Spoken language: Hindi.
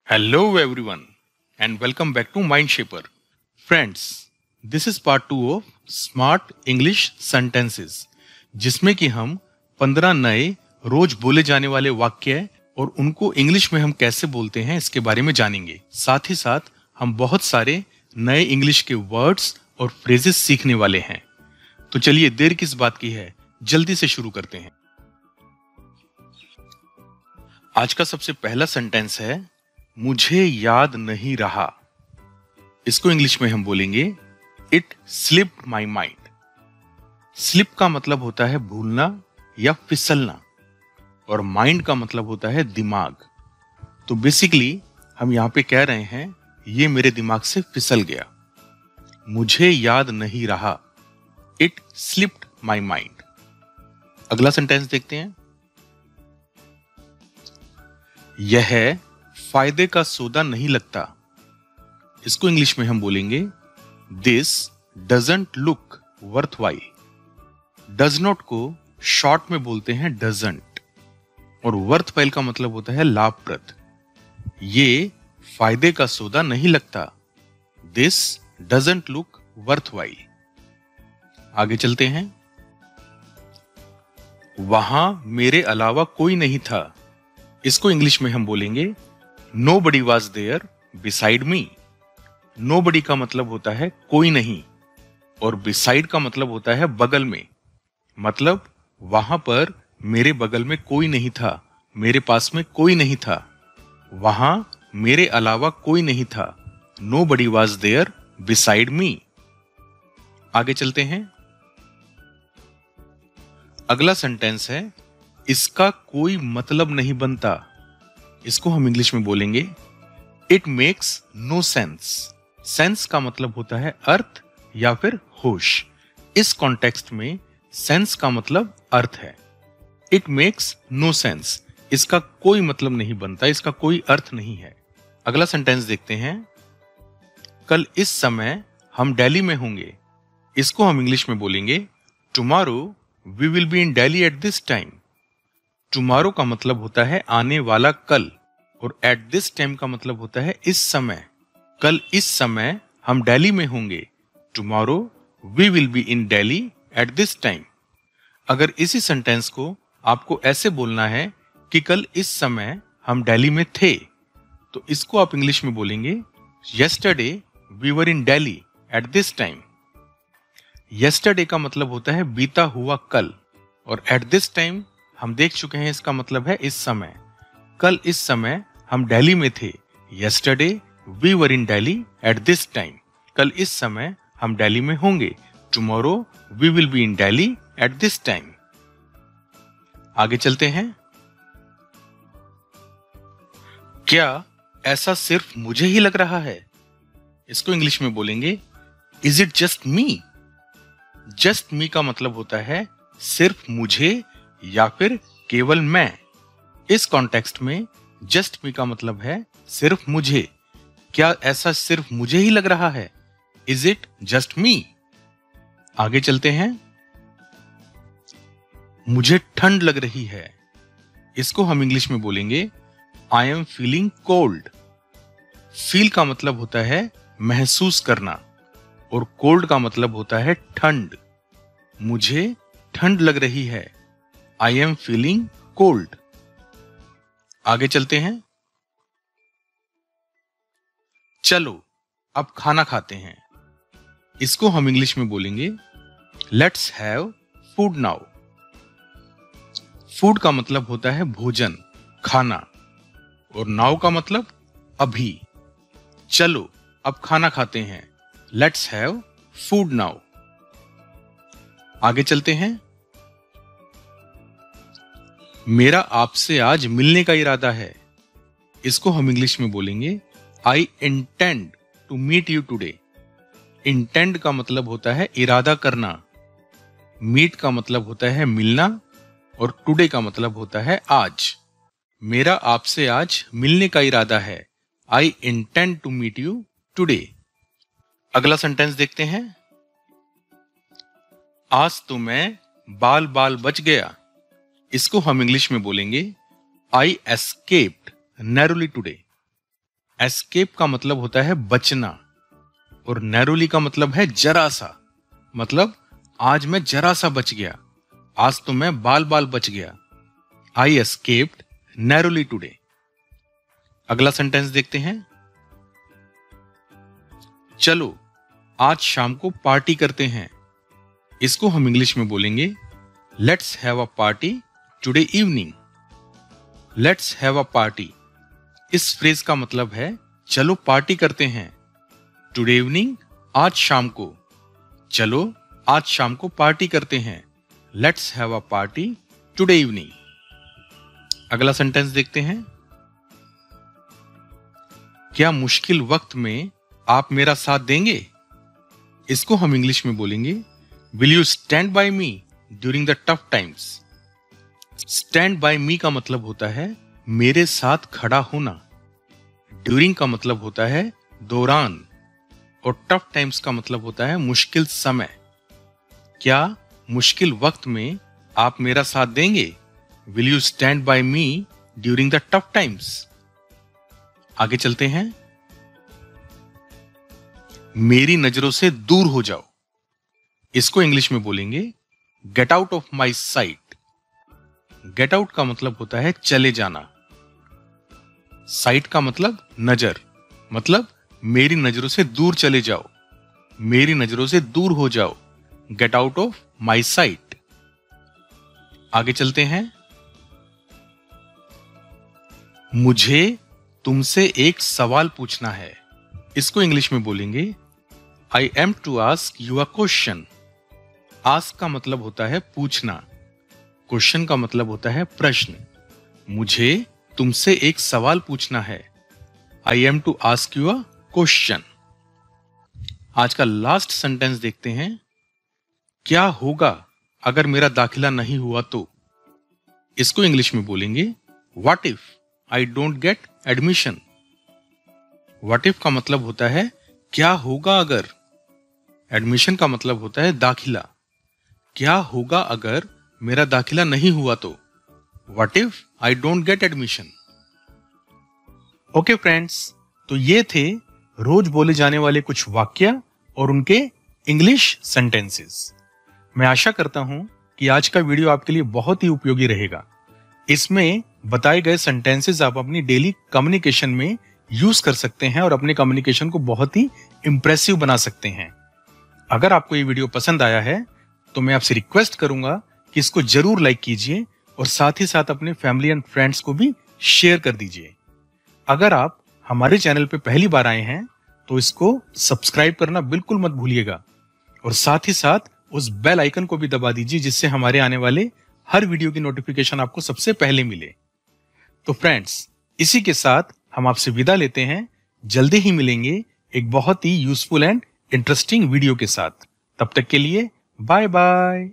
Hello everyone and welcome back to Mindshaper. Friends, this is part 2 of Smart English Sentences जिसमें कि हम 15 नए रोज बोले जाने वाले वाक्य और उनको इंग्लिश में हम कैसे बोलते हैं इसके बारे में जानेंगे। साथ ही साथ हम बहुत सारे नए इंग्लिश के वर्ड्स और फ्रेजेस सीखने वाले हैं। तो चलिए देर किस बात की है, जल्दी से शुरू करते हैं। आज का सबसे पहला सेंटेंस है मुझे याद नहीं रहा। इसको इंग्लिश में हम बोलेंगे it slipped my mind. Slip का मतलब होता है भूलना या फिसलना और माइंड का मतलब होता है दिमाग। तो बेसिकली हम यहां पे कह रहे हैं ये मेरे दिमाग से फिसल गया। मुझे याद नहीं रहा, इट स्लिप्ड माई माइंड। अगला सेंटेंस देखते हैं। यह फायदे का सौदा नहीं लगता। इसको इंग्लिश में हम बोलेंगे this doesn't look worthwhile. Does not को शॉर्ट में बोलते हैं डजंट और वर्थवाइल का मतलब होता है लाभप्रद। ये फायदे का सौदा नहीं लगता। This doesn't look worthwhile. आगे चलते हैं। वहां मेरे अलावा कोई नहीं था। इसको इंग्लिश में हम बोलेंगे Nobody was there beside me। Nobody का मतलब होता है कोई नहीं और beside का मतलब होता है बगल में। मतलब वहां पर मेरे बगल में कोई नहीं था, मेरे पास में कोई नहीं था। वहां मेरे अलावा कोई नहीं था। Nobody was there beside me। आगे चलते हैं। अगला सेंटेंस है इसका कोई मतलब नहीं बनता। इसको हम इंग्लिश में बोलेंगे it makes no sense. Sense का मतलब होता है अर्थ या फिर होश। इस कॉन्टेक्स्ट में सेंस का मतलब अर्थ है। इट मेक्स नो सेंस, इसका कोई मतलब नहीं बनता, इसका कोई अर्थ नहीं है। अगला सेंटेंस देखते हैं। कल इस समय हम दिल्ली में होंगे। इसको हम इंग्लिश में बोलेंगे tomorrow we will be in Delhi at this time. Tomorrow का मतलब होता है आने वाला कल और एट दिस टाइम का मतलब होता है इस समय। कल इस समय हम दिल्ली में होंगे। Tomorrow we will be in Delhi at this time. अगर इसी सेंटेंस को आपको ऐसे बोलना है कि कल इस समय हम दिल्ली में थे, तो इसको आप इंग्लिश में बोलेंगे yesterday we were in Delhi at this time. Yesterday का मतलब होता है बीता हुआ कल और एट दिस टाइम हम देख चुके हैं, इसका मतलब है इस समय। कल इस समय हम दिल्ली में थे। Yesterday we were in Delhi at this time. कल इस समय हम दिल्ली में होंगे। Tomorrow we will be in Delhi at this time. आगे चलते हैं। क्या ऐसा सिर्फ मुझे ही लग रहा है? इसको इंग्लिश में बोलेंगे is it just me. Just me का मतलब होता है सिर्फ मुझे या फिर केवल मैं। इस कॉन्टेक्स्ट में जस्ट मी का मतलब है सिर्फ मुझे। क्या ऐसा सिर्फ मुझे ही लग रहा है? इज इट जस्ट मी। आगे चलते हैं। मुझे ठंड लग रही है। इसको हम इंग्लिश में बोलेंगे I am feeling cold. Feel का मतलब होता है महसूस करना और कोल्ड का मतलब होता है ठंड। मुझे ठंड लग रही है। I am feeling cold. आगे चलते हैं। चलो अब खाना खाते हैं। इसको हम इंग्लिश में बोलेंगे let's have food now. Food का मतलब होता है भोजन, खाना और नाउ का मतलब अभी। चलो अब खाना खाते हैं। Let's have food now. आगे चलते हैं। मेरा आपसे आज मिलने का इरादा है। इसको हम इंग्लिश में बोलेंगे I intend to meet you today. Intend का मतलब होता है इरादा करना। मीट का मतलब होता है मिलना और टुडे का मतलब होता है आज। मेरा आपसे आज मिलने का इरादा है। I intend to meet you today. अगला सेंटेंस देखते हैं। आज तो मैं बाल बाल बच गया। इसको हम इंग्लिश में बोलेंगे आई एस्केप्ड नैरोली टुडे। एस्केप का मतलब होता है बचना और नैरोली का मतलब है जरा सा। मतलब आज मैं जरा सा बच गया, आज तो मैं बाल बाल बच गया। आई एस्केप्ड नैरोली टुडे। अगला सेंटेंस देखते हैं। चलो आज शाम को पार्टी करते हैं। इसको हम इंग्लिश में बोलेंगे let's have a party today evening. Let's have a party, इस फ्रेज का मतलब है चलो पार्टी करते हैं। टुडे इवनिंग, आज शाम को। चलो आज शाम को पार्टी करते हैं। Let's have a party today evening. अगला सेंटेंस देखते हैं। क्या मुश्किल वक्त में आप मेरा साथ देंगे? इसको हम इंग्लिश में बोलेंगे will you stand by me during the tough times. Stand by me का मतलब होता है मेरे साथ खड़ा होना। ड्यूरिंग का मतलब होता है दौरान, और टफ टाइम्स का मतलब होता है मुश्किल समय। क्या मुश्किल वक्त में आप मेरा साथ देंगे? Will you stand by me during the tough times. आगे चलते हैं। मेरी नजरों से दूर हो जाओ। इसको इंग्लिश में बोलेंगे get out of my site. Get out का मतलब होता है चले जाना। साइट का मतलब नजर, मतलब मेरी नजरों से दूर चले जाओ, मेरी नजरों से दूर हो जाओ। Get out of my site. आगे चलते हैं। मुझे तुमसे एक सवाल पूछना है। इसको इंग्लिश में बोलेंगे I am to ask you a question. Ask का मतलब होता है पूछना, क्वेश्चन का मतलब होता है प्रश्न। मुझे तुमसे एक सवाल पूछना है। I am to ask you a question. आज का लास्ट सेंटेंस देखते हैं। क्या होगा अगर मेरा दाखिला नहीं हुआ तो? इसको इंग्लिश में बोलेंगे what if I don't get admission. What if का मतलब होता है क्या होगा अगर। एडमिशन का मतलब होता है दाखिला। क्या होगा अगर मेरा दाखिला नहीं हुआ तो? What if I don't get admission. Okay friends, तो ये थे रोज बोले जाने वाले कुछ वाक्य और उनके इंग्लिश सेंटेंसेस। मैं आशा करता हूं कि आज का वीडियो आपके लिए बहुत ही उपयोगी रहेगा। इसमें बताए गए सेंटेंसेस आप अपनी डेली कम्युनिकेशन में यूज कर सकते हैं और अपने कम्युनिकेशन को बहुत ही इंप्रेसिव बना सकते हैं। अगर आपको ये वीडियो पसंद आया है तो मैं आपसे रिक्वेस्ट करूंगा कि इसको जरूर लाइक कीजिए और साथ ही साथ अपने फैमिली एंड फ्रेंड्स को भी शेयर कर दीजिए। अगर आप हमारे चैनल पे पहली बार आए हैं तो इसको सब्सक्राइब करना बिल्कुल मत भूलिएगा और साथ ही साथ उस बेल आइकन को भी दबा दीजिए जिससे हमारे आने वाले हर वीडियो की नोटिफिकेशन आपको सबसे पहले मिले। तो फ्रेंड्स, इसी के साथ हम आपसे विदा लेते हैं। जल्दी ही मिलेंगे एक बहुत ही यूजफुल एंड इंटरेस्टिंग वीडियो के साथ। तब तक के लिए बाय बाय।